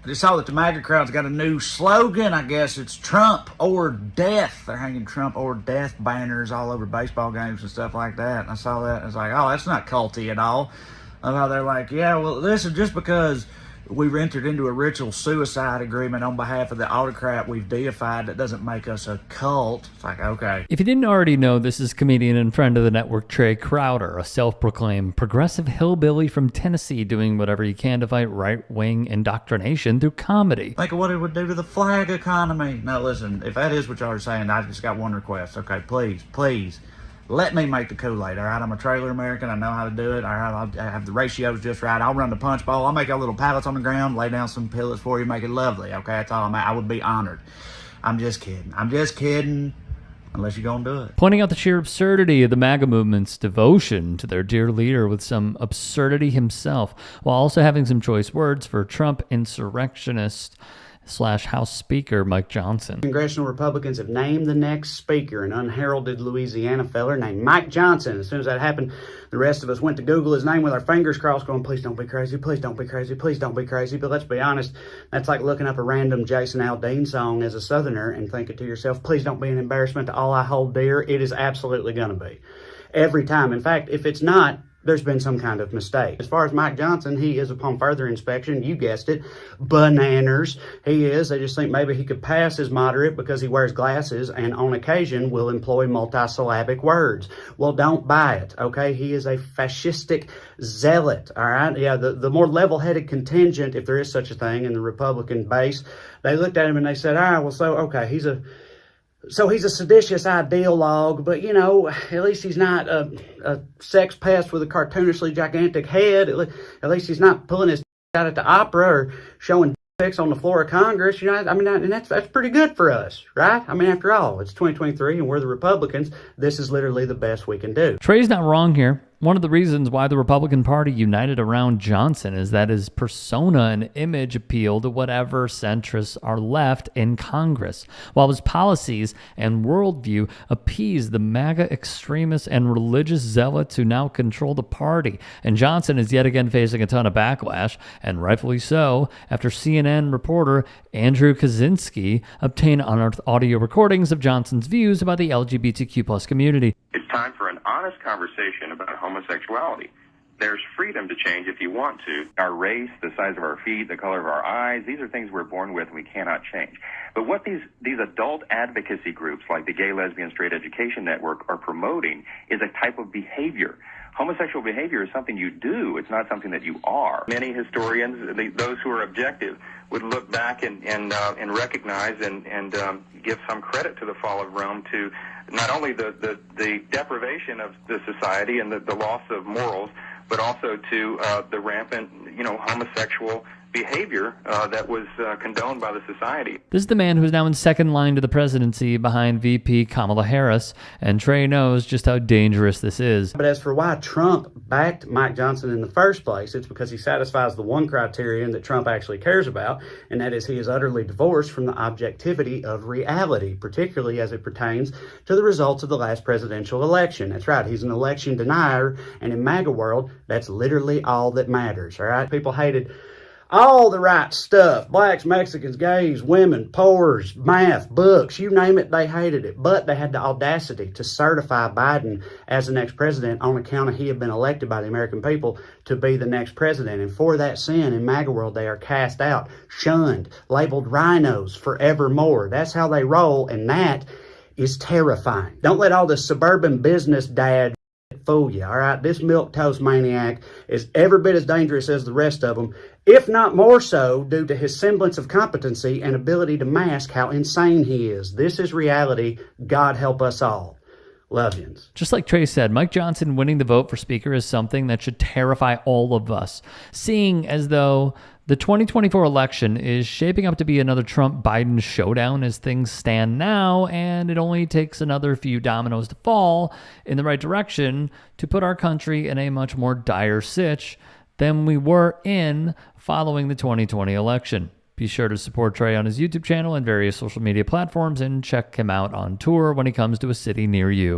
I just saw that the MAGA crowd's got a new slogan. I guess it's Trump or death. They're hanging Trump or death banners all over baseball games and stuff like that. And I saw that and I was like, oh, that's not culty at all. Of how they're like, yeah, well, this is just because we've entered into a ritual suicide agreement on behalf of the autocrat we've deified, that doesn't make us a cult. It's like, okay. If you didn't already know, this is comedian and friend of the network Trae Crowder, a self-proclaimed progressive hillbilly from Tennessee doing whatever he can to fight right-wing indoctrination through comedy. Think of what it would do to the flag economy. Now listen, if that is what y'all are saying, I just got one request. Okay, please. Let me make the Kool-Aid, all right? I'm a trailer American. I know how to do it. All right, I have the ratios just right. I'll run the punch bowl. I'll make y'all little pallets on the ground, lay down some pellets for you, make it lovely, okay? That's all I would be honored. I'm just kidding. Unless you're going to do it. Pointing out the sheer absurdity of the MAGA movement's devotion to their dear leader with some absurdity himself, while also having some choice words for Trump insurrectionist / House Speaker Mike Johnson. Congressional Republicans have named the next speaker, an unheralded Louisiana feller named Mike Johnson. As soon as that happened, the rest of us went to Google his name with our fingers crossed going, please don't be crazy, please don't be crazy, please don't be crazy. But let's be honest, that's like looking up a random Jason Aldean song as a Southerner and thinking to yourself, please don't be an embarrassment to all I hold dear. It is absolutely going to be. Every time. In fact, if it's not, there's been some kind of mistake. As far as Mike Johnson, he is, upon further inspection, you guessed it, bananas. He is. They just think maybe he could pass as moderate because he wears glasses and on occasion will employ multisyllabic words. Well, don't buy it, okay? He is a fascistic zealot, all right? Yeah, the more level-headed contingent, if there is such a thing in the Republican base, they looked at him and they said, he's a seditious ideologue, but, you know, at least he's not a sex pest with a cartoonishly gigantic head. At least he's not pulling his out at the opera or showing pics on the floor of Congress. You know, I mean, and that's pretty good for us, right? I mean, after all, it's 2023 and we're the Republicans. This is literally the best we can do. Trae's not wrong here. One of the reasons why the Republican Party united around Johnson is that his persona and image appeal to whatever centrists are left in Congress, while his policies and worldview appease the MAGA extremists and religious zealots who now control the party. And Johnson is yet again facing a ton of backlash, and rightfully so, after CNN reporter Andrew Kaczynski obtained unearthed audio recordings of Johnson's views about the LGBTQ+ community. It's time for an honest conversation about homosexuality. There's freedom to change if you want to. Our race, the size of our feet, the color of our eyes, these are things we're born with and we cannot change. But what these adult advocacy groups like the Gay, Lesbian, Straight Education Network are promoting is a type of behavior. Homosexual behavior is something you do. It's not something that you are. Many historians, those who are objective, would look back and recognize and give some credit to the fall of Rome to not only the deprivation of the society and the loss of morals, but also to the rampant, homosexual behavior that was condoned by the society. This is the man who is now in second line to the presidency behind VP Kamala Harris, and Trae knows just how dangerous this is. But as for why Trump backed Mike Johnson in the first place, it's because he satisfies the one criterion that Trump actually cares about, and that is he is utterly divorced from the objectivity of reality, particularly as it pertains to the results of the last presidential election. That's right, he's an election denier, and in MAGA world, that's literally all that matters, all right? People hated all the right stuff. Blacks, Mexicans, gays, women, poors, math, books, you name it, they hated it. But they had the audacity to certify Biden as the next president on account of he had been elected by the American people to be the next president. And for that sin, in MAGA world, they are cast out, shunned, labeled rhinos forevermore. That's how they roll, and that is terrifying. Don't let all the suburban business dad fool you, all right? This milquetoast maniac is every bit as dangerous as the rest of them, if not more so, due to his semblance of competency and ability to mask how insane he is. This is reality. God help us all. Love yous. Just like Trae said, Mike Johnson winning the vote for Speaker is something that should terrify all of us, seeing as though the 2024 election is shaping up to be another Trump-Biden showdown as things stand now, and it only takes another few dominoes to fall in the right direction to put our country in a much more dire sitch than we were in following the 2020 election. Be sure to support Trae on his YouTube channel and various social media platforms, and check him out on tour when he comes to a city near you.